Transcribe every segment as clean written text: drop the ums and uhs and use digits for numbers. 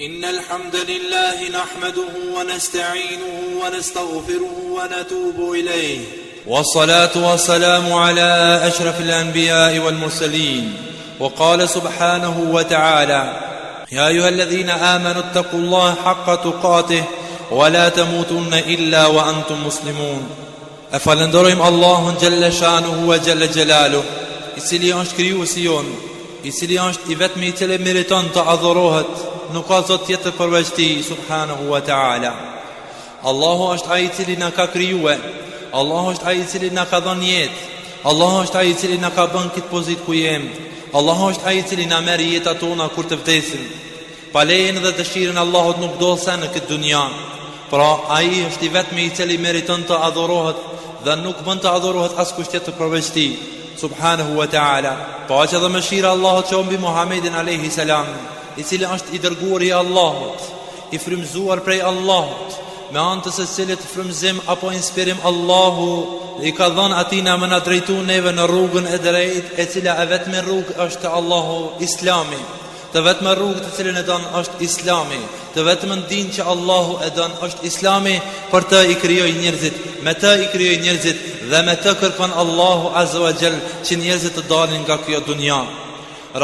إن الحمد لله نحمده ونستعينه ونستغفره ونتوب إليه والصلاة والسلام على أشرف الأنبياء والمرسلين وقال سبحانه وتعالى يا أيها الذين آمنوا اتقوا الله حق تقاته ولا تموتن إلا وأنتم مسلمون أفلندرهم الله جل شانه وجل جلاله I cili është krijuesi jon, I cili është I vetmi I cili meriton të adhurohet, nuk ka zot tjetër përveç Tij subhanahu wa taala. Allahu është ai I cili na ka krijuar, Allahu është ai I cili na ka dhënë jetë, Allahu është ai I cili na ka bën këtë pozitë ku jemi, Allahu është ai I cili na merr jetën tona kur të vdesim. Pa lejen dhe dëshirën e Allahut nuk do sa në këtë dunja. Pra ai është I vetmi I cili meriton të adhurohet dhe nuk mund të adhurohet askush tjetër përveç Tij subhanahu wa ta'ala. Paqja dhe mëshira Allahut qoftë mbi Muhamedit alayhi salam, I cili është I dërguari I Allahut, I frymzuar prej Allahut, me anë të së cilit frymzim apo inspirim Allahu I ka dhënë atij na më na drejtu neve në rrugën e drejtë, e cila e vetme rrugë është Allahu Islami. Të vetme rrugë të cilën e don është Islami. Të vetme din që Allahu e don është Islami, për të I krijoi njerëzit, me të I krijoi njerëzit dhe me të kërkon Allahu azza wa jall që njerëzit të dalin nga kjo dunja.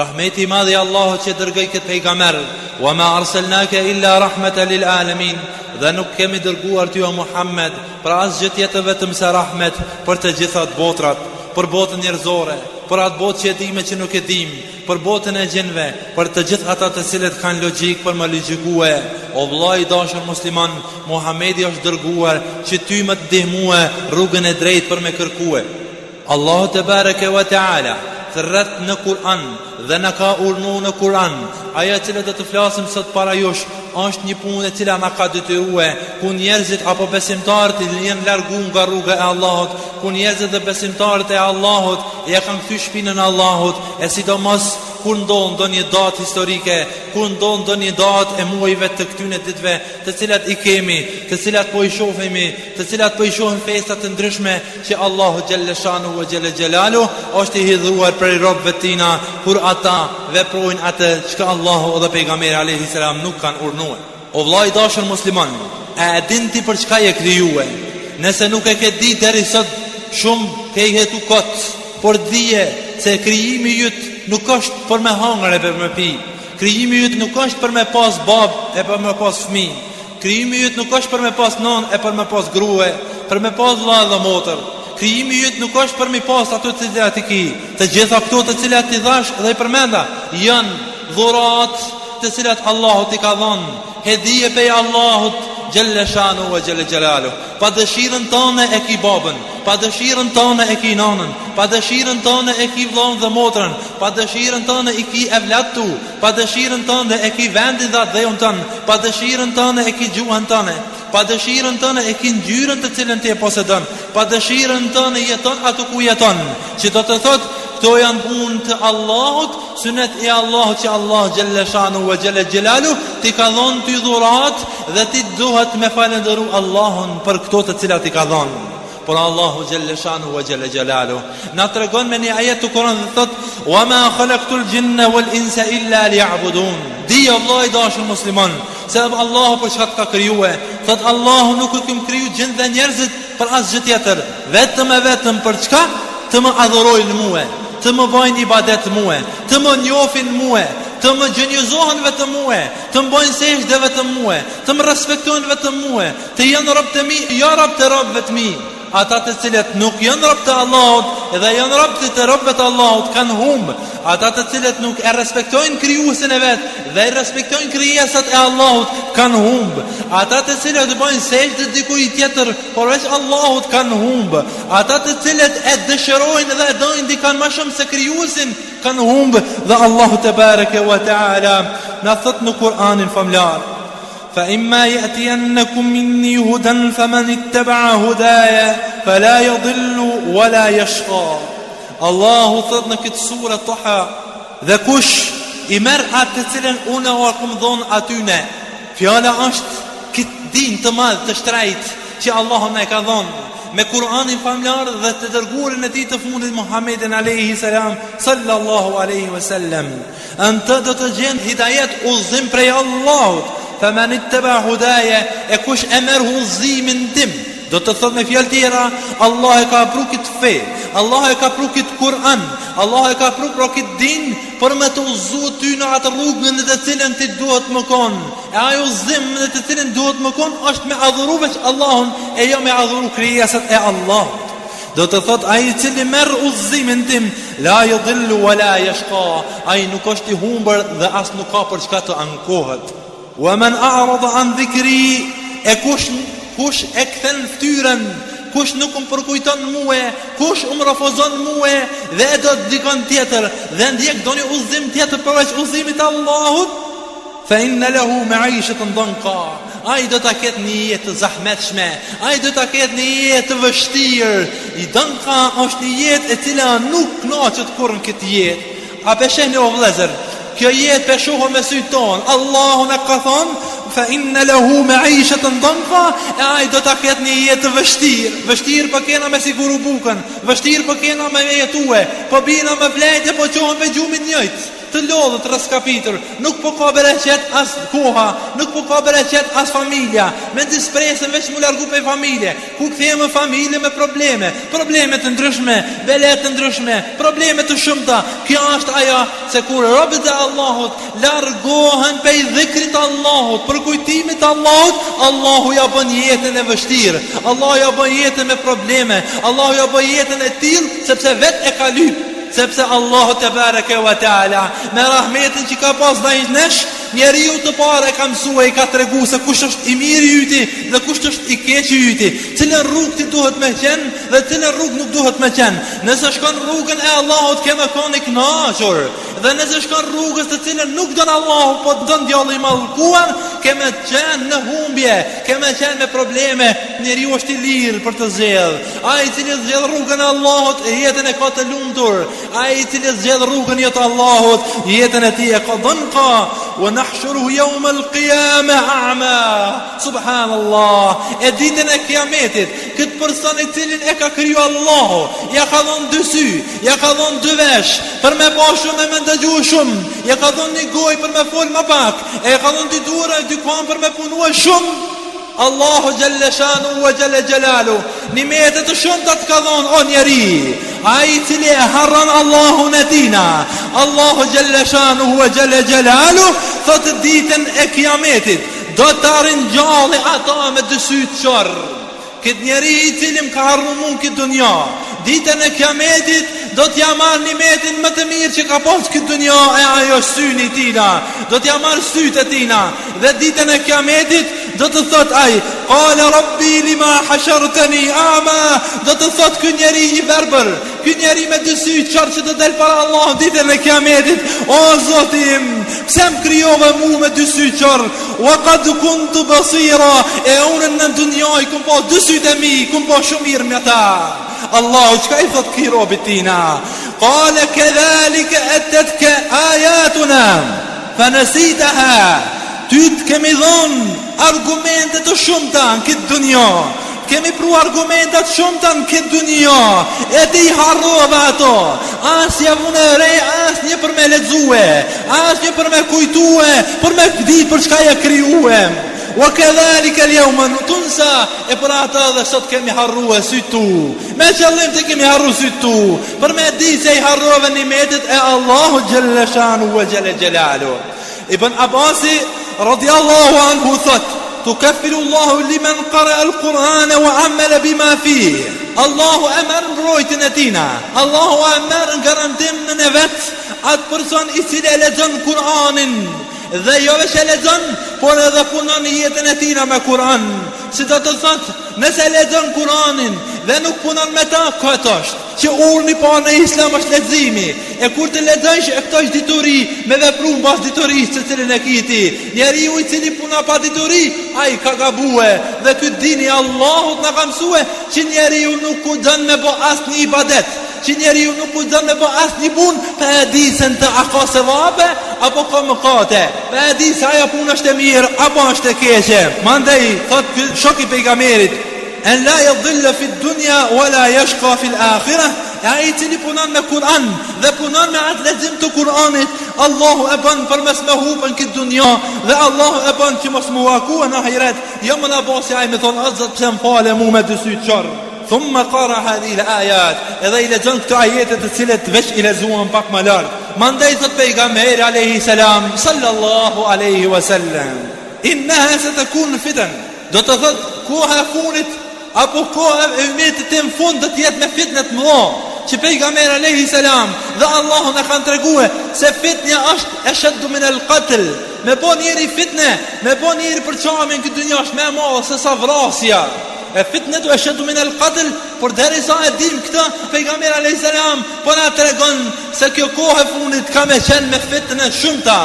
Rahmeti I madh I Allahut që dërgoi këtë pejgamber, wa ma arsalnaka illa rahmatan lil alamin, dhe nuk kemi dërguar ty o Muhammed për asgjë tjetër vetëm sa rahmet për të gjitha botrat, për botën njerëzore, për atë botë që e dimë që nuk e dimë, për botën e gjinve, për të gjithë ata të cilët kanë logjik për më logjikue. O vllai I dashur musliman, Muhamedi është dërguar që ty më të ndihmue rrugën e drejtë për me kërkue. Allahu te bareke wa taala thret në Kur'an dhe na ka urdhëruar në Kur'an, ajo e cila do të flasim sot para jush është një punë e cila na ka detyruar, ku njerëzit apo besimtarët janë larguar nga rruga e Allahut, ku njerëzit dhe besimtarët e Allahut ja kanë kthy shpinën e Allahut, e sidomos kur ndodh ndonjë datë historike, kur ndodh ndonjë datë e muajve të këtyre ditëve, të cilat I kemi, të cilat po I shohimi, të cilat po I shohim festa të ndryshme që Allahu xhalla shanu wa xhalla xhelalu është I hidhuar për robët e tina, kur ata veprojnë atë çka Allahu dhe pejgamberi alayhi salam nuk kanë urdhëruar. O vllai I dashur musliman, a din ti për çka je krijuar? Nëse nuk e ke di deri sot, shumë ke jetu kot, por dije se krijimi yt nuk është për me hangër e për me pi. Krijimi yt nuk është për me pas bab e për me pas fëmijë. Krijimi yt nuk është për me pas non e për me pas grua, për me pas vëlla dhe motër. Krijimi yt nuk është për me pas ato të cilat I ki. Të gjitha këto të cilat I dhash dhe I përmenda janë dhurat të cilat Allahut I ka dhënë, hedhje prej Allahut Gjelle shanu wa gjelle gjelalu. Pa dëshirën tëne e ki babën, pa dëshirën tëne e ki nanën, pa dëshirën tëne e ki vllon dhe motrën, pa dëshirën tëne e ki evlat tu, pa dëshirën tëne e ki vendin dhe dhejun tënë, pa dëshirën tëne e ki gjuhën tëne, pa dëshirën tëne e ki ngjyrën të cilën ti e posedon, pa dëshirën tëne jeton ato ku jeton, që do të thotë këto janë punë të Allahut, sunet I Allahut që Allah Gjelle Shanu wa Gjelle Gjelalu ti ka dhonë ty dhurat dhe ti duhet me falenderu Allahun për këto të cilat I ka dhonë. Por Allahu Gjelle Shanu wa Gjelle Gjelalu na të regon me një ajet të Kur'an dhe thot wa ma khalaqtul jinna wal insa illa liya'budun. Di Allah I dashur musliman, se Allahu për çka ka krijuar, thot Allahu nuk I kam kriju gjin dhe njerëzit për asgjë tjetër, vetëm e vetëm për çka? Të më adhurojnë mua, të më bëjnë ibadet mua, të më njohin mua, të më gjenjozohen vetëm mua, të më bëjnë sejdë vetëm mua, të më respektojnë vetëm mua, të janë rob të mi, ja rob të robëve të mi. Ata të cilët nuk janë rob të Allahut dhe janë rob të robëve të Allahut kanë humbë. Ata të cilët nuk e respektojnë krijuesin e vet dhe e respektojnë krijesat e Allahut kanë humbë. Ata të cilët bëjnë sejdë dikujt tjetër përveç Allahut kanë humbë. Ata të cilët e dëshirojnë dhe e dojnë dikan më shumë se krijuesin kanë humbë. Dhe Allahu te bareke wa taala na thot në Kur'anin famlar: فإما يأتينكم مني هدى فمن اتبع هدايا فلا يضل ولا يشقى. Allahu thot në këtë sura Taha, dhe kush I merr atë të cilën unë u kam dhënë atyne. Fjala është këtë din të madh të shtrejt, që Allahu na e ka dhënë me Kur'anin famlar dhe të dërguarin e tij të fundit Muhammedin alayhi salam sallallahu alaihi wasallam. Anta do të gjen hidayet udhëzim prej Allahut. Faman ittaba hudaya e kush e merr udhëzimin tim. Do të thot me fjalë tjera, Allah e ka pru këtë fe, Allah e ka pru këtë Kur'an, Allah e ka pru këtë din për me të udhëzuar ty në atë rrugën në të cilën ti duhet më kon. E ajo udhëzim në të cilën duhet më kon është me adhuru veç Allahun e jo me adhuru krijesat e Allahut. Do të thot ai i cili merr udhëzimin tim, la yudhillu wala yashqa, ai nuk është i humbur dhe as nuk ka për çka të ankohet. Wa man a'rada an dhikri, e kush e kthen ftyrën, kush nuk më përkujton mua, kush më refuzon mua dhe e do të dikon tjetër dhe ndjek doni udhëzim tjetër përveç udhëzimit të Allahut, fa inna lahu ma'ishatan danqa, ai do ta ketë një jetë të zahmetshme, ai do ta ketë një jetë të vështirë. I danqa është një jetë e cila nuk kënaqet kurrë në këtë jetë. A pesheni o vëllezër, kjo jetë peshohën me sytë tonë. Allahu na ka thonë fa inna lahu ma'ishatan danqa, e ai do ta ketë një jetë të vështirë për kena me siguru bukën, vështirë për kena me jetue, po bina me flejtë, po qohën me gjumit njëjtë, të lodhët raskapitur, nuk po ka bereqet as koha, nuk po ka bereqet as familja, me dispresën veç mu largu pe familje, ku këthejmë familje me probleme të ndryshme, belet të ndryshme, probleme të shumëta. Kjo është aja se kur robët e Allahut largohen pe i dhikrit Allahut, për kujtimit Allahut, Allahu ja bën jetën e vështirë, Allahu ja bën jetën me probleme, Allahu ja bën jetën e tillë sepse vetë e ka lyp. Sepse Allahu te bareke wa taala me rahmetin që ka pas ndaj nesh, njeriu të parë e ka mësua, i ka tregu se kush është i miri yti dhe kush është i keq yti, cilën rrugë ti duhet me qenë dhe cilën rrugë nuk duhet me qenë. Nëse shkon rrugën e Allahut ke me kon i kënaqur, dhe nëse shkon rrugës të cilën nuk don Allahu po don djalli i mallkuar, ke me qenë në humbje, ke me qenë me probleme. Njeriu është i lirë për të zgjedhur. Ai i cili zgjedh rrugën e Allahut, jetën e ka të lumtur. Ai i cili zgjedh rrugën e Allahut, jetën e tij e ka danqa. Wa nahshuruhu yawm al-qiyamah a'ma. Subhanallah. E ditën e kiametit, këtë person i cilin e ka kriju Allahu, ja ka dhënë dy sy, ja ka dhënë dy vesh, për me pa shumë e me ndëgju shumë, ja ka dhënë një gojë për me fol më pak, e ka dhënë dy dura, dy kam për me punua shumë. Allahu Jalla Shanu wa Jalla Jalalu nimetet të shumta të ka dhënë o njeri, ai i cili e harron Allahun e tina. Allahu Jalla Shanu wa Jalla Jalalu thot ditën e kiametit do të rinjalli ata me dy sy të qorr. Këtë njeri i cili më ka harruar këtë dunja, ditën e kiametit do t'ja marr nimetin më të mirë që ka pas këtë dunja, e ajo syni tina, do t'ja marr sytë e tina, dhe ditën e kiametit do të thot ai, qala rabbi lima hashartani a'ma, do të thot ky njeri i verbër, ky njeri me dy sy qorr që do del para Allah ditën e kiametit, o Zoti im, pse më krijove mua me dy sy qorr, wa qad kuntu basira, e unë në dunjë i kum pa dy sytë e mi, kum pa shumë mirë me ata. Allahu çka i thot këtij robit tina? Qala kadhalika atatka ayatuna fanasitaha. Ty të kemi dhënë argumente të shumta në këtë dunjë, kemi pru argumentat shumta në këtë dunjë, e ti harrove ato. Asja vune re, as një për me lexue, as një për me kujtue, për me ditë për çka ja krijuem. Wa kadhalika al-yawma tunsa, e për ata dhe sot kemi harruar sy tu. Me qëllim të kemi harruar sy tu, për me ditë se i harrove nimetet e Allahu Jalla Shanu wa Jalla Jalalu. Ibn Abasi radiallahu anhu thot, tukaffiru Allahu liman qara al-Qur'ana wa amala bima fihi. Allahu e merr mbrojtjen e tina, Allahu e merr garantimin e vet atë person i cili e lexon Kur'anin dhe jo veç e lexon, por edhe punon jetën e tina me Kur'an. Si do të thot, nëse lexon Kur'anin dhe nuk punon me ta, këtë është që urni pa në Islam është leximi. E kur të lexojsh e këto është dituri, me vepru mbas diturisë të cilën e kiti. Njeriu i cili puna pa dituri, ai ka gabue. Dhe ky dini Allahut na ka mësue që njeriu nuk u dën me bë asnjë ibadet, që njeriu nuk u dën me bë asnjë punë pa e disën të a ka sevabe apo ka mëkate, pa e di se ajo punë është e mirë apo është e keqe. Mandej thot ky shok i pejgamberit, en la yadhilla fi dunya wala yashqa fi al-akhirah. Ai cili punon me Kur'an dhe punon me atë lexim të Kur'anit, Allahu e bën përmes me hupën këtë dunja dhe Allahu e bën që mos mu vakuë në ahiret. Jo më na bosi ai me thon azat pse më falë mu me dy sy çor. Thumma qara hadhihi al-ayat. Edhe I lexon këto ajete të cilet veç I lexuan pak më lart. Mandej thot pejgamberi alayhi salam sallallahu alaihi wasallam, innaha satakun fitan. Do të thot koha e fundit apo koha e ummetit tim fund do të jetë me fitnë të mëdha. Që pejgamberi alayhi salam dhe Allahu na kanë treguar se fitnja është e shaddu min al-qatl. Me bon njeri fitne, me bon njeri përçamin këtë dunja është më e madhe se sa vrasja. E fitnetu e shaddu min al-qatl, por derisa e dim këtë, pejgamberi alayhi salam po na tregon se kjo kohë e fundit ka me qenë me fitnë shumëta.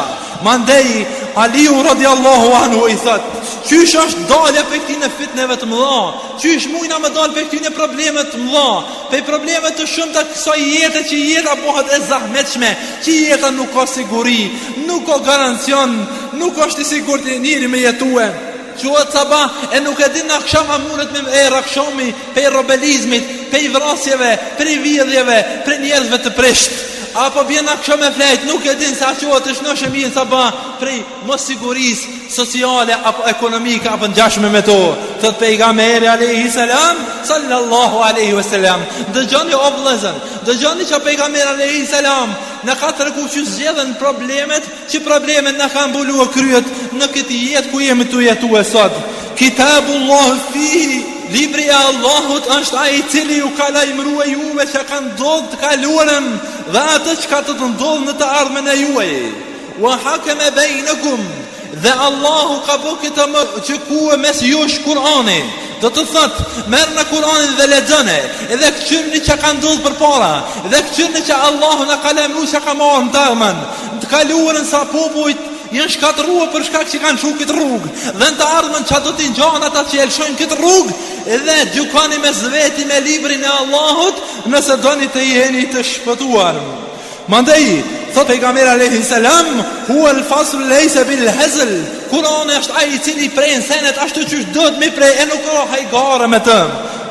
Mandej Aliu radiallahu anhu I thot, qysh është dalja për këtine fitneve të mëdha, qysh mujna me dalë për këtine problemet të mëdha, për problemet të shumë të kësaj jetë që jeta bëhet e zahmetshme, që jeta nuk ka siguri, nuk ka garancion, nuk është I sigurt I njëri me jetue. Quhet sabah e nuk e din në akşam a mundet me e rakshami, për robelizmit, për vrasjeve, për vjedhjeve, për njerëzve të prisht. Apo bjen akşam e flejt, nuk e din sa quhet është në shëmin sabah prej mos sigurisë sociale apo ekonomike apo ngjashme me to. Thot pejgamberi alayhi salam sallallahu alaihi wasallam, dëgjoni o vëllezër, dëgjoni që pejgamberi alayhi salam na ka treguar që zgjedhen problemet, që problemet na kanë mbuluar kryet në këtë jetë ku jemi të jetuar sot. Kitabullah fihi, libri e Allahut është ai I cili ju ka lajmëruar juve që ka ndodhur të kaluarën dhe atë që ka të ndodhur në të ardhmen e juaj. Wa hakama bainakum, dhe Allahu ka bërë këtë që ku mes jush Kur'ani. Do të thot, merr në Kur'anin dhe lexone, edhe këqyrni që ka ndodhur përpara, edhe këqyrni që Allahu na ka lajmëruar që ka marrë në të ardhmen, të kaluarën sa popujt janë shkatërruar për shkak që kanë shku këtë rrugë, dhe në të ardhmen që do t'i ngjan ata që elshojnë këtë rrugë, edhe gjykoni mes veti me librin e Allahut, nëse doni të jeni të shpëtuar. Mandej thot pejgamberi alayhi salam, huwa al-fasl laysa bil-hazl. Kurani është ai I cili prej senet ashtu që do të më prej e nuk ka hajgare me të.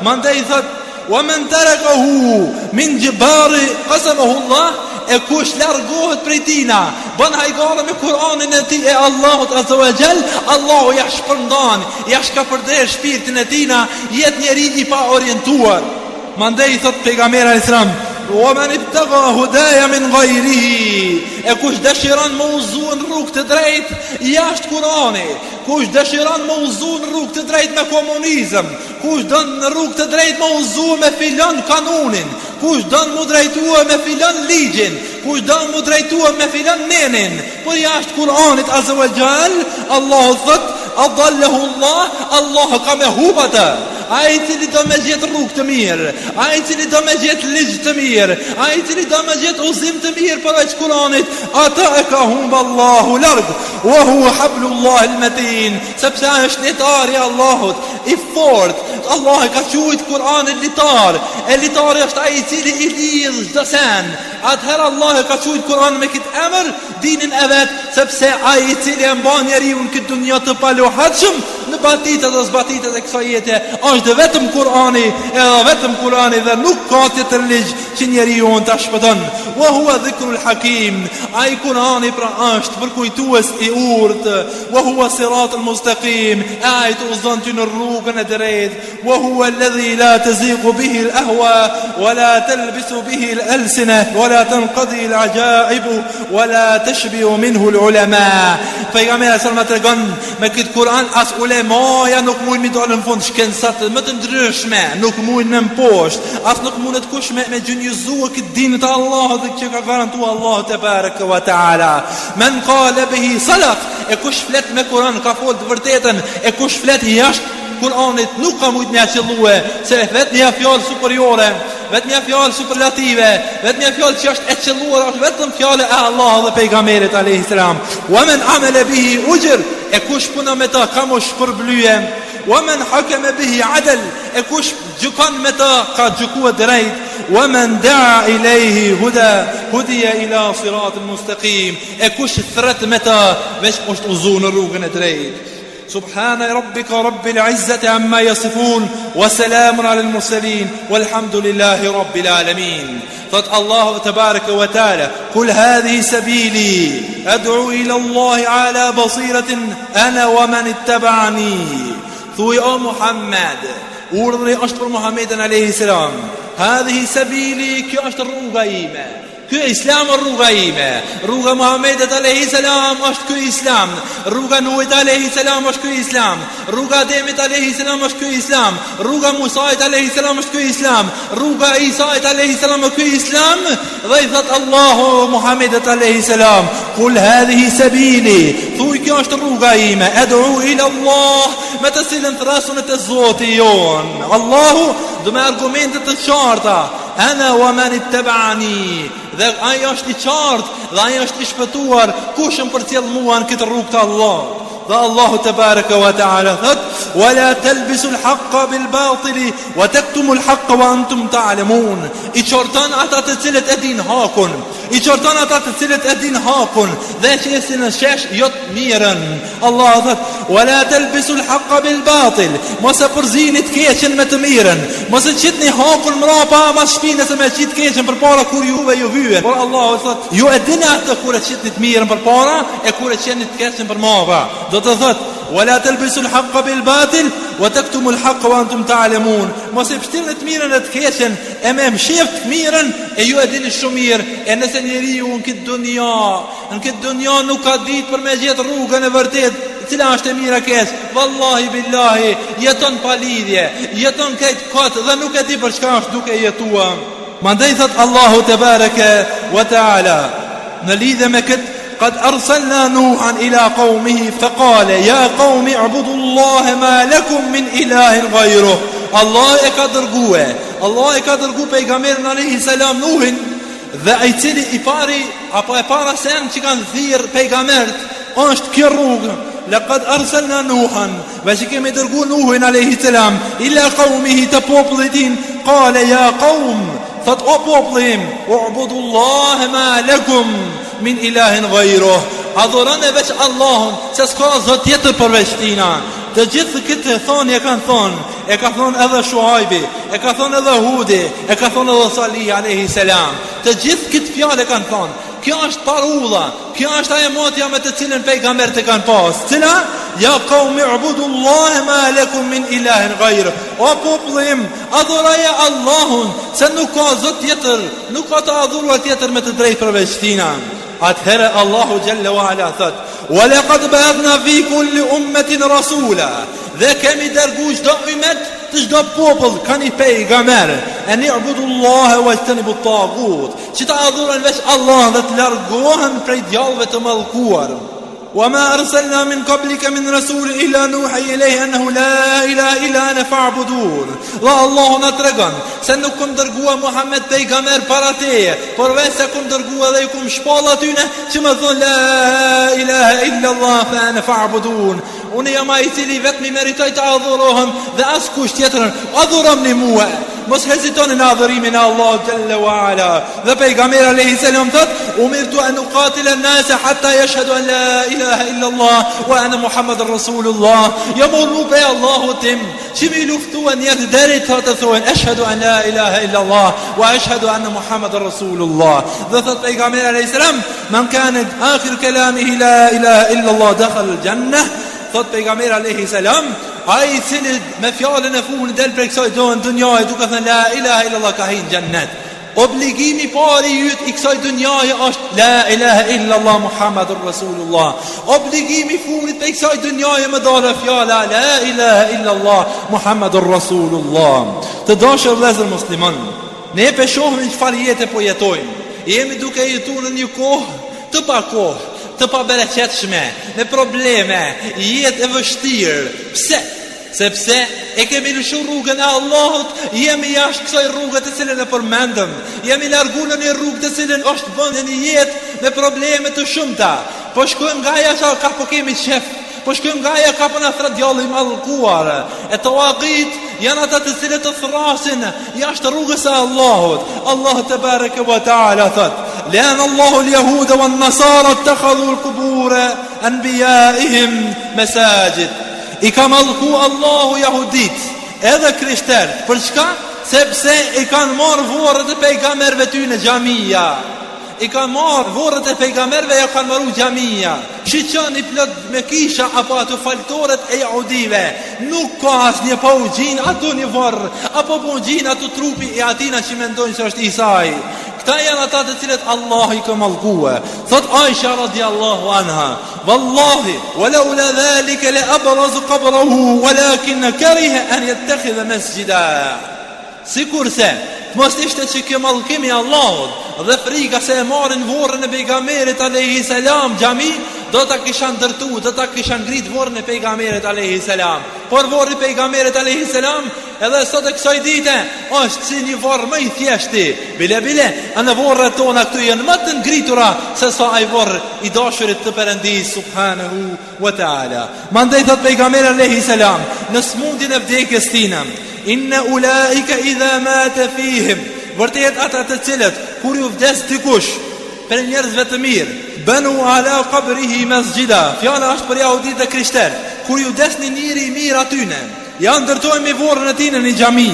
Mandej thot, wa man tarakahu min jibari qasamahu Allah, e kush largohet prej tina, bën hajgare me Kur'anin e tij e Allahut azza wa jall, Allahu ja shpërndan, ja shkapërder shpirtin e tina, jet njeri I pa orientuar. Mandej thot pejgamberi alayhis salam, wa man ibtagha hudaya min ghayrihi, e kush dëshiron me uzu në rrugë të drejtë jashtë Kur'anit, kush dëshiron me uzu në rrugë të drejtë me komunizëm, kush don në rrugë të drejtë me uzu me filon kanunin, kush don mu drejtua me filon ligjin, kush don mu drejtua me filon nenin, por jashtë Kur'anit azza wa jall, Allahu thot, adallahu Allah, Allah ka me hubata. Ai cili do me gjetë rrugë të mirë, ai cili do me gjetë ligj të mirë, ai cili do me gjetë udhëzim të mirë për aq Kur'anit, ata e ka humbë Allahu larg, wa huwa hablullah al-matin, sepse është litari Allahut I fort. Allah e ka quajtur Kur'anin litar, e litari është ai I cili I lidh çdo sen. Atëherë Allah e ka quajtur Kur'anin me këtë emër, dinin e vet, sepse ai I cili e mban njeriu në këtë dunjë të palohatshëm, në batitet dhe zbatitet e kësaj jete, është vetëm Kur'ani, edhe vetëm Kur'ani dhe nuk ka tjetër ligj që njeriu ta shpëton. Wa huwa dhikrul hakim, ai Kur'ani pra është përkujtues I urtë, wa huwa siratul mustaqim, ai të udhëzon ty në rrugën e drejtë, wa huwa alladhi la taziqu bihi al-ahwa wa la talbisu bihi al-alsina wa la tanqadi al-ajaib wa la tashbihu minhu al-ulama. Pejgamberi sallallahu alaihi wasallam me këtë Kur'an as ulemaja nuk mujnë mi dalë në fund, shkencët më të ndryshme nuk mujnë në mposhtë, as nuk mundet kush me gjynjëzua këtë dinë të Allahut dhe që ka garantua Allahu te baraka wa taala. Men qala bihi sadaq, e kush flet me Kur'an ka folë të vërtetën, e kush flet jashtë Kur'anit nuk ka mujt me aqëllue, se vetë një fjallë superiore, vetë një fjallë superlative, vetë një fjallë që është e qëlluar, është vetëm fjallë e Allah dhe pejgamberit alayhi salam. Wa men amele bihi ujr, e kush puna me ta ka më shpërblyje. Wa men hakama bihi adl, e kush gjykon me ta ka gjykuar drejt. Wa men da'a ilayhi hudiya ila siratil mustaqim, e kush thret me ta veç është uzu në rrugën e drejtë. Subhana rabbika rabbil izzati amma yasifun, wa salamun alal mursalin, walhamdulillahi rabbil alamin. Thot Allahu tebareke ve teala: "Kul hadhihi sabili ad'u ila Allahi ala basiratin ana wa man ittaba'ani." Thuaj o Muhammed, urdhri është për Muhammedin alayhi salam. Hadhihi sabili, kjo është rruga ime. Ky Islam është rruga ime. Rruga Muhammedit alayhi salam është ky Islam. Rruga Nuhit alayhi salam është ky Islam. Rruga Ademit alayhi salam është ky Islam. Rruga Musait alayhi salam është ky Islam. Rruga Isait alayhi salam është ky Islam. Dhe i thot Allahu Muhammedit alayhi salam: "Kul hadhihi sabili." Thuaj kjo është rruga ime. Ad'u ila Allah, me të cilën thrasun e Zotit jon. Allahu do me argumente të qarta. Ana wa man ittaba'ani. Dhe ai është i qartë dhe ai është i shpëtuar kush më përcjell mua në këtë rrugë të Allahut. Dhe Allahu tebaraka wa taala thot: "Wala talbisu al-haqqa bil-batili wa taktumu al-haqqa wa antum ta'lamun." I qorton ata të cilët e din hakun. I qorton ata të cilët e din hakun dhe qesin në shesh jo të mirën. Allah thot: "Wala talbisu al-haqqa bil-batil." Mos e përzini të keqen me të mirën. Mos e qitni hakun mrapa mas shpinës me qit keqen përpara kur juve ju vyen. Por Allah thot: "Ju e dini atë kur e qitni të mirën përpara e kur e qeni të keqen përmapa." Do të thot: "Wala talbisu al-haqqa bil-batil wa taktumu al-haqqa wa antum ta'lamun." Mos e pështirni të mirën e të keqen e me mshif të mirën e ju e dini shumë mirë. E nëse njeriu në këtë dunja nuk ka ditë për me gjetë rrugën e vërtet cila është e mira keq, wallahi billahi jeton pa lidhje, jeton këtë kot dhe nuk e di për çka është duke jetuar. Mandej thot Allahu tebareke wa taala në lidhje me këtë: "Qad arsalna Nuhan ila qaumihi faqala ya qaumi i'budu Allaha ma lakum min ilahin ghayruh." Allah e ka dërguar pejgamberin alayhi salam Nuhin, dhe ai cili i pari apo e para sen që kanë thirr pejgambert është kjo rrugë: "Laqad arsalna Nuhan", që kemi dërguar Nuhin alayhi salam ila qaumihi te popullit i tij. Qala ya qaum, thot o popullim, u'budu Allaha ma lakum min ilahin ghayruh. Adhuroni veç Allahun, se s'ka zot tjetër përveç tina. Të gjithë këtë thonë e kanë thonë. E ka thonë edhe Shuaibi, e ka thonë edhe Hudi, e ka thonë edhe Salih alayhi salam. Të gjithë këtë fjalë e kanë thonë. Kjo është parulla, kjo është ajo motja me të cilën pejgamberët e kanë pas. Cila? "Ya qaumi u'budu Allaha ma lakum min ilahin ghayruh." O popullim, adhuroje Allahun, se nuk ka zot tjetër, nuk ka të adhuruar tjetër me të drejtë përveç tina. Atëherë Allahu Jalla wa Ala thot: "Wa laqad ba'athna fi kulli ummatin rasula." Dhe kemi dërguar çdo ummet, të çdo popull kanë pejgamber. Ani ubudullaha wajtanibu at-taghut. Që ta adhurojnë veç Allah dhe të largohen prej djallëve të mallkuar. "Wama arsalna min qablika min rasul illa nuhi ilayhi annahu la ilaha illa ana fa'budun." Dhe Allahu na tregon se nuk kum dërgua Muhammed pejgamber para teje, por vetë kum dërgua dhe ju kum shpall atyne që më thon la ilaha illa Allah fa ana fa'budun. Unë jam ai i cili vetëm meritoj të adhurohem dhe askush tjetër. Adhuroni mua. Mos hezitoni në adhurimin e Allahut Jalla wa Ala. Dhe pejgamberi alayhi salam thot: "Umirtu an uqatila an-nas hatta yashhadu an la ilaha illa Allah wa ana Muhammadur Rasulullah." Jam urdhëruar pe Allahut tim që mi luftuan njerëz deri të thonë ashhadu an la ilaha illa Allah wa ashhadu anna Muhammadur Rasulullah. Dhe thot pejgamberi alayhi salam: "Man kana akhir kalamihi la ilaha illa Allah dakhala al-jannah." Thot pejgamberi alayhi salam: "Ai i cili me fjalën e fundit del prej kësaj dunjaje duke thënë la ilaha illa Allah ka hyrë në xhennet." Obligimi parë i yt i kësaj dunjaje është la ilaha illa Allah Muhammadur Rasulullah. Obligimi fundit prej kësaj dunjaje më dalë fjala la ilaha illa Allah Muhammadur Rasulullah. Të dashur vëllezër musliman, ne pe shohim çfarë jetë po jetojmë. Jemi duke jetuar në një kohë të pa kohë, të pabereqetshme, me probleme, jetë e vështirë. Pse? Sepse e kemi lëshu rrugën e Allahut, jemi jashtë kësaj rrugë të cilën e përmendëm. Jemi larguar në një rrugë të cilën është bënë një jetë me probleme të shumta. Po shkojmë nga ajo që ka po kemi qef. Po shkojmë nga ajo ka po na thret djalli i mallkuar. E tawaqit janë ata të cilët të thrasin jashtë rrugës së Allahut. Allahu te bareke ve taala thot: "Lan Allahu al-yahuda wan-nasara ittakhadhu al-qubur anbiya'ihim masajid." I ka mallku Allahu jahudit edhe krishterët. Për çka? Sepse i kanë marrë vorrët e pejgamberëve ty në xhamia. I kanë marrë vorrët e pejgamberëve, ja kanë marrë xhamia. Shiqani plot me kisha apo ato faltoret e jahudive. Nuk ka asnjë pauxhin ato një vorr, apo pauxhin ato trupi e atina që mendojnë se është Isai. Këta janë ata të cilët Allah i ka mallkuar. Thot Aisha radiallahu anha: "Wallahi, walaula dhalika la abrazu qabrahu, walakin kariha an yattakhidha masjida." Sikurse mos ishte që kjo mallkimi i Allahut dhe frika se e marrin vorrën e pejgamberit alayhi salam xhami, do ta kisha ndërtu, do ta kisha ngrit vorrën e pejgamberit alayhi salam. Por vorri i pejgamberit alayhi salam edhe sot e kësaj dite është si një vorr më i thjeshti. Bile, anë vorrat tona këtu janë më të ngritura se sa ai vorr i dashurit të Perëndis subhanahu wa taala. Mandej thot pejgamberi alayhi salam në smundjen e vdekjes tina: "Inna ulaika idha mata fihim", vërtet ata të cilët kur ju vdes dikush për njerëzve të mirë, banu ala qabrihi masjida. Fjala është për jahudit dhe krishterë. Kur ju vdes një njeri i mirë atyne, ja ndërtojnë me vorrën e tij në një xhami.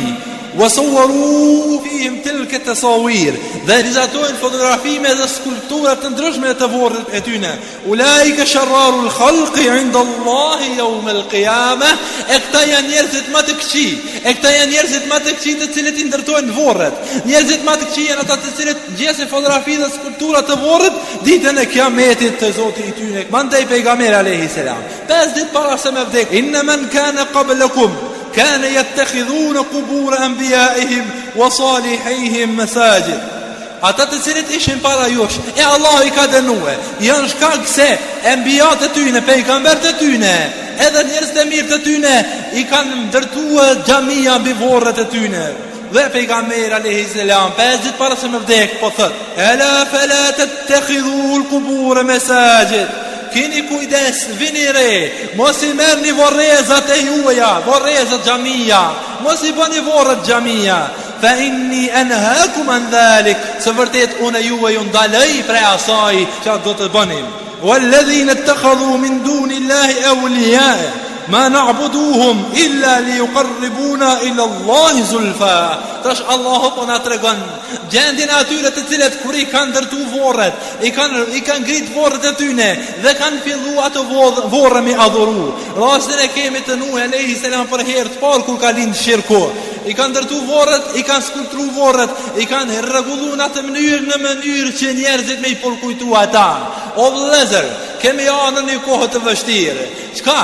Wasawwaru fihim tilka tasawir, dhe realizatojnë fotografime dhe skulptura të ndryshme të vorrit e tyne. Ulaika sharrarul khalqi inda Allahi yawm al-qiyamah, e këta janë njerëzit më të këqij, e këta janë njerëzit më të këqij të cilët i ndërtojnë vorret. Njerëzit më të këqij janë ata të cilët gjesin fotografi dhe skulptura të vorrit ditën e Kiametit të Zotit i tyne. Mandej pejgamberi alayhi salam 5 ditë para se me vdek: "Inna man kana qablakum كان يتخذون قبور أنبيائهم وصالحيهم مساجد." Ata të cilët ishin para jush, e Allah i ka dënue, janë shkak se enbijat e tyne, pejgambert e tyne, edhe njerëz të mirë të tyne, i kanë ndërtuar xhamia mbi vorret e tyne. Dhe pejgamberi alayhi salam 5 ditë para se me vdek po thot: "Ela fala tattakhidhu al-qubur masajid." Kini kujdes, vini re, mos i merrni vorrezat e juaja, vorrezat xhamia, mos i bëni vorrat xhamia. Fa inni anhaakum an dhalik, se vërtet unë juaj ju ndaloj prej asaj që do të bëni. Walladhina ittakhadhu min dunillahi awliya ma na'buduhum illa liyuqarribuna ila Allahi zulfa. Tash Allahu po na tregon gjendjen e atyre të cilët kur i kanë ndërtu vorret, i kanë ngrit vorret e tyne dhe kanë filluar ato vorre me adhuru. Rastin e kemi të Nuh alayhi salam për herë të parë kur ka lind shirku. I kanë ndërtu vorret, i kanë skulptru vorret, i kanë rregulluar në atë mënyrë që njerëzit me i përkujtu ata. O vëllezër, kemi anën një kohë të vështirë. Çka?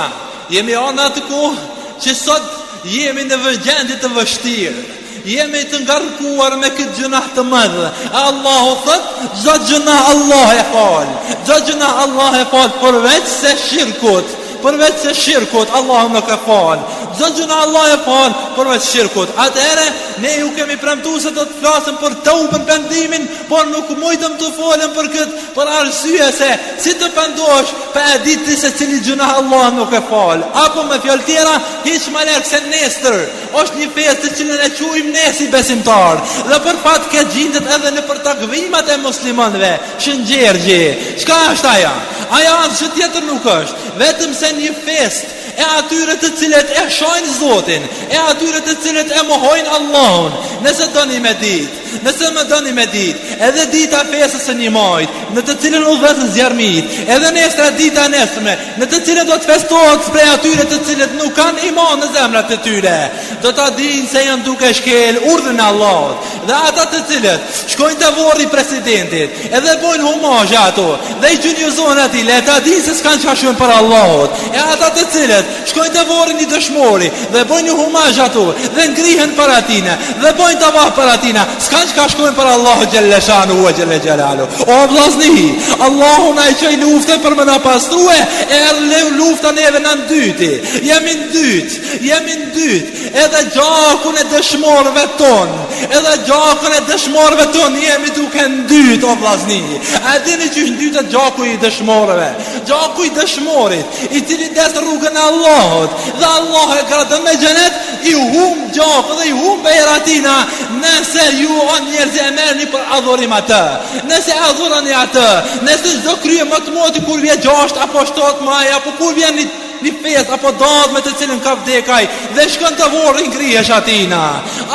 Jemi anë atë kohë që sot jemi në gjendje të vështirë. Jemi të ngarkuar me këtë gjunah të madh. Allahu thot, çdo gjunah Allah e fal. Çdo gjunah Allah e fal përveç se shirkut. Përveç se shirkut Allahu nuk e fal. Çdo gjunah Allah e fal përveç shirkut. Atëherë ne ju kemi premtuar se do të flasim për tawbën, pendimin, por nuk mujtëm të folëm për këtë, për arsye se si të pendosh pa e ditë se cili gjunah Allah nuk e fal. Apo me fjalë tjera, hiç më lart se nesër është një festë të cilën e quajmë ne si besimtar. Dhe për fat ke gjendet edhe në për takvimat e muslimanëve, shëngjergje. Çka është ajo? Ajo asgjë tjetër nuk është, vetëm se një festë e atyre të cilët e shojnë Zotin, e atyre të cilët e mohojnë Allahun. Nëse doni me ditë, nëse më doni me ditë, edhe dita festës së një majt, në të cilën udhëzën zjarmit, edhe nesër dita nesërme, në të cilën do të festohet prej atyre të cilët nuk kanë iman në zemrat e tyre, do ta dinë se janë duke shkel urdhën e Allahut. Dhe ata të cilët shkojnë te vorri i presidentit, edhe bojnë humazh ato, dhe i gjynjëzojnë atij, le ta dinë se s'kan çfarë për Allahut. E ata të cilët shkojnë te vorri i dëshmori dhe bojnë humazh ato, dhe ngrihen para tina, dhe bojnë tavaf para tina, s'kan çka shkojnë për Allahut xhelle shanu wa xhelle xhelalu. O vllazni, Allahu na i çoj luftën për më na pastrue, e lufta neve në dyti. Jemi në dytë, edhe gjakun e dëshmorëve ton, edhe gjakun e dëshmorëve ton jemi duke në dytë, o vllazni. A dini që është në dytë gjaku i dëshmorëve? Gjaku i dëshmorit, i cili des rrugën e Allahut, dhe Allah e ka dhënë me xhenet, i hum gjakun dhe i hum bejratina, nëse ju o njerëz e merrni për adhurim atë, nëse adhuroni atë, nëse çdo krye më të moti kur vjen 6 apo 7 maj, apo kur vjen një fest apo datë me të cilën ka vdekaj dhe shkon të vorë ngrihesh atina.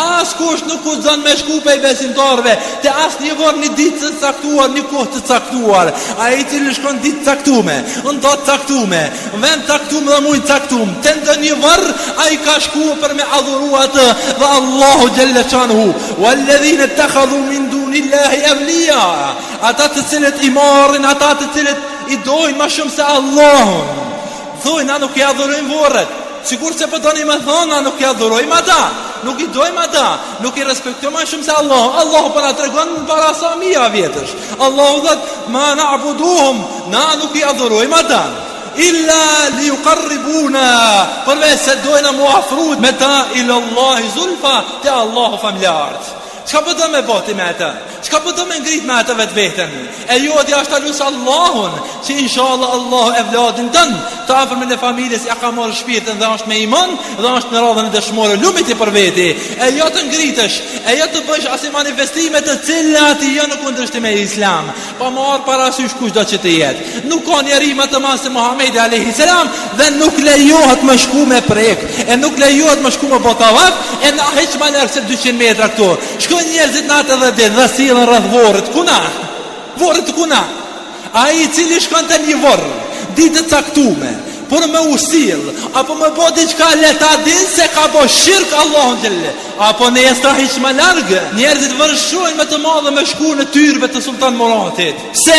As kush nuk guxon me shku pej besimtarve te as një vorë një ditë të caktuar, një kohë të caktuar. Ai i cili shkon ditë caktume, në datë caktume, vend caktume dhe mujt caktum, të ndonjë vorë ai ka shkuar për me adhuru atë dhe Allahu xhalla xhanuhu walladhina ittakhadhu min dunillahi awliya, ata të cilët i marrin, ata të cilët i dojnë ma shumë se Allahun. Thuj, na nuk i adhurojmë vorët, sikur se pëtoni me thonë, na nuk i adhurojmë ata, nuk i dojmë ata, nuk i respektojmë ma shumë se Allahun. Allahu për na tregon para sa mija vjetësh. Allahu dhëtë, ma na'buduhum, na nuk i adhurojmë ata, illa li yuqarribuna, përveç se dojnë mu afrut me ta ila Allahi zulfa, te Allahu familjartë. Çka po do me boti me ata? Çka po do me ngrit me ata vetë vetën? E jo ti ashta lusë Allahun, që inshallah Allahu evladin tënë, të afërmën e familjes ja ka marrë shpirtin dhe është me iman, dhe është në radhën e dëshmorë lumit i për veti. E jo të ngritesh, e jo të bësh asnjë manifestime të cilat jo në kundërshtim me Islam. Pa marrë parasysh kushdo që të jetë. Nuk ka njeri më të madh se Muhamedi alayhi salam dhe nuk lejohet më shku me prek, e nuk lejohet më shku me botavak, e na hiç më larg se 200 metra këtu. Shkojnë njerëzit natë dhe ditë dhe sillen rreth vorrit. Kuna? Vorrit kuna? Ai i cili shkon te një vorr, ditë caktume, por me usil, apo me bo diçka leta din se ka bo shirk Allahun xhelle, apo ne jesta hiç më larg, njerëzit vërshojnë me të madhe me shku në tyrbe të Sultan Muratit. Pse?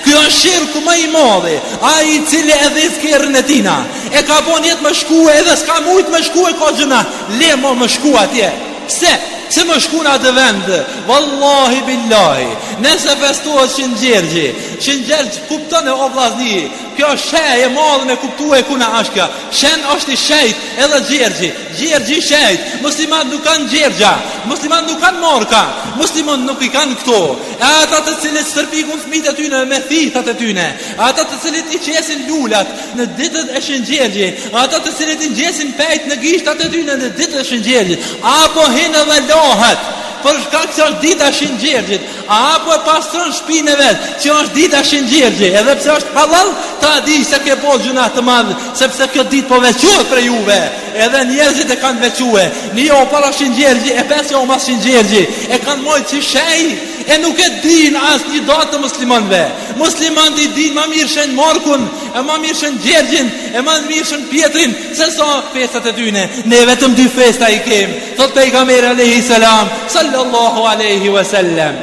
Ky është shirku më i madh. Ai i cili edhe skerrën e tina, e ka bon jetë më shku edhe s'ka mujt më shku e ka gjëna, le më shku atje. Pse? Se më shku në atë vend, wallahi billahi, nëse festohet Shëngjergj kupton e o vllazni, kjo shej e madhe me kuptu e kuna ashka, shen është i shejt edhe Gjergji shejt, muslimat nuk kanë Gjergja, muslimat nuk kanë morka, muslimat nuk i kanë këto, e ata të cilët stërpikun fëmijët e tyne me thithat e tyne, ata të cilët i qesin lulat në ditët e Shëngjergji, ata të cilët i ngjesin pejt në gishtat e tyne në ditët e Shëngjergjit, apo hinë dhe lohet, për shkak se është dita Shëngjergjit, apo e pastron shtëpinë vet, që është dita Shëngjergjit, edhe pse është halal, ta di se ke bo gjuna të madh, sepse kjo ditë po veçohet për juve, edhe njerëzit e kanë veçue, një jo para Shëngjergjit, e pesë jo mas Shëngjergjit, e kanë mojtë si shej, e nuk e din as një datë të muslimanve. Muslimanët i din ma mirë Shën Markun, e ma mirë Shëngjergjin, e ma mirë Shën Pjetrin, se sa festat e tyne. Ne vetëm 2 festa i kem, thot pejgamberi alayhi salam, sallallahu alaihi wasallam.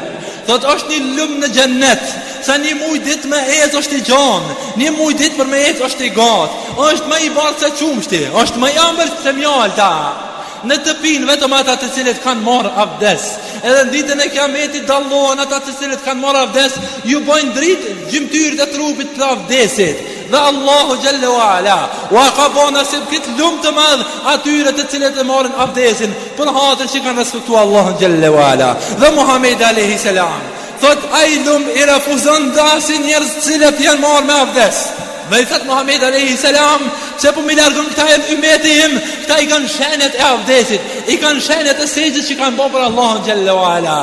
Thot është një lumë në xhennet, sa një muj ditë me ecë është i gjanë, një muj ditë për me ecë është i gatë, është më i bardhë se qumshti, është më i ambël se mjalta. Në të pinë vetëm ata të cilët kanë marrë abdes, edhe në ditën e kiametit dallohen ata të cilët kanë marrë abdes, ju bojnë dritë gjymtyrët e trupit të abdesit. Dhe Allahu xhalla wala wa ka bo nasib këtë lumë të madh atyre të cilët e marrin abdesin për hatër që kanë respektuar Allahun xhalla wala. Dhe Muhamedi alayhi salam thot ai lumë i refuzon dasin njerëz të cilët janë marrë me abdes. Me i thët Muhammed a.s. Se po mi largon këta e ymeti im, këta i kanë shenet e abdesit, i kanë shenet e sejgjit që kanë bo për Allahun xhalla wala.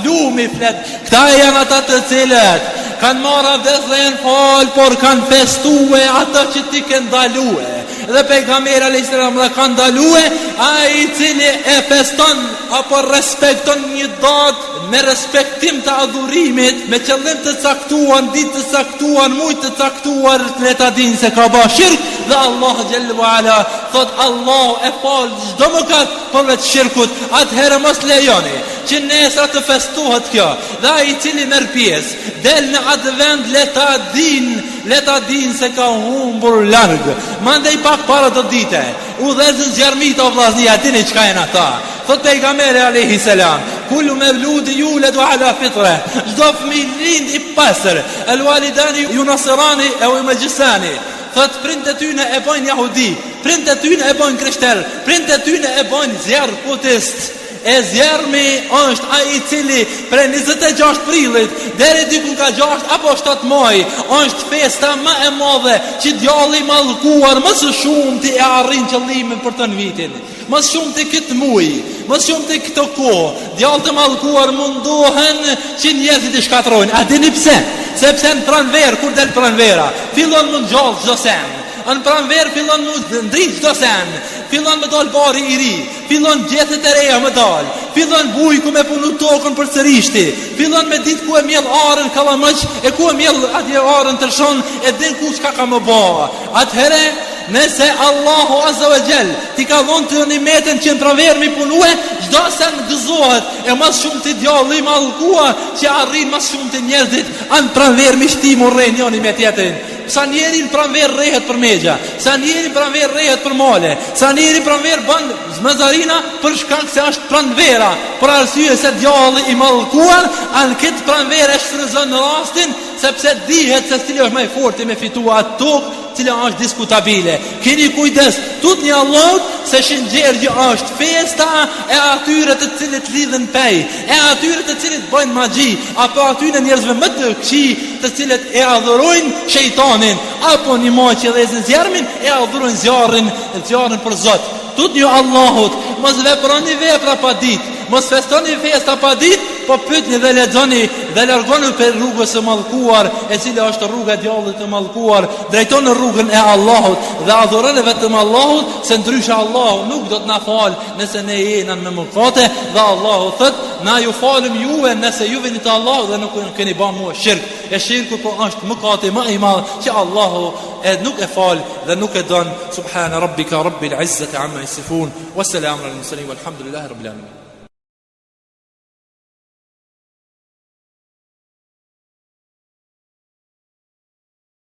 Lumi flet, këta janë ata të cilët kanë marrë abdes dhe janë falë, por kanë festue ata që ti ke ndalue. Dhe pejgamberi a.s. dhe kanë ndalue, ai i cili e feston apo respekton një datë me respektim të adhurimit, me qëllim të caktuar, ditë të caktuar, mujt të caktuar, le ta dinë se ka ba shirk, dhe Allah xhalla wala thot Allah e fal çdo mëkat përveç shirkut. Atëherë mos lejoni që nesër të festohet kjo, dhe ai i cili merr pjesë del në atë vend, le ta dinë se ka humbur larg. Mandej pak para do dite udhëzën zjarmit o vllazni, a dini çka janë ata? Thot pejgamberi alayhi salam, kullu mevludi yuladu ala fitra, çdo fëmijë lind i pastër, el walidani yunasirani aw yumajisani. Thot prindët e tyne e bojnë jahudi, prindët e tyne e bojnë krishter, prindët e tyne e bojnë zjarr budist. E zjarmi është ai i cili pre 26 prillit deri diku ka 6 apo 7 muaj është festa më e madhe që djalli i mallkuar më së shumti e arrin qëllimin për të vitin. Më shumë të këtë muj, më shumë të këtë kohë, djallë të mallkuar mundohen që njerëzit i shkatrojnë. A dini pse? Sepse në pranverë, kur del pranvera, fillon mund gjallë çdo sen. Në pranverë fillon më ndrit çdo sen, fillon me dal bari i ri, fillon gjethet e reja me dal, fillon bujku me punu tokën për sërishti, fillon me ditë ku e mjell arën kallamëq, e ku e mjell atje arën tërshon, e din ku çka ka më bë. Atëherë nëse Allahu Azza wa Jall ti ka dhënë të nimetën që në pranverë mi punue, çdo sen gëzohet, e mas shumë të djalli i mallkua që arrin mas shumë të njerëzit anë pranverë mi shtimu rrejnë njëri me tjetrin. Sa njeri në pranverë rrehet për megja, sa njeri në pranverë rrehet për male, sa njeri në pranverë bën zmazarina për shkak se është pranvera, për arsye se djalli i mallkuar anë këtë pranverë e shfryzon në rastin sepse dihet se cili është më i fortë me fitua atë tokë, cila është diskutabile. Keni kujdes, tutni Allahut se shëngjergji është festa e atyre të cilët lidhen pej, e atyre të cilët bëjnë magji, apo atyre njerëzve më të këqij, të cilët e adhurojnë shejtanin, apo një maj që dhezin zjarmin, e adhurojnë zjarrin për Zot. Tutni Allahut, mos veproni vepra pa ditë, mos festoni festa pa ditë, po pyetni dhe lexoni dhe largoni për rrugës së mallkuar, e cila është rruga e djallit të mallkuar, drejtoni rrugën e Allahut dhe adhuroni vetëm Allahut, se ndryshe Allahu nuk do të na fal nëse ne jena me mëkate, dhe Allahu thot, na ju falem juve nëse ju vini te Allahu dhe nuk keni bën mua shirk. E shirku po është mëkati më i madh që Allahu nuk e fal dhe nuk e don. Subhana rabbika rabbil izzati amma yasifun wa salamun alal mursalin walhamdulillahi rabbil alamin.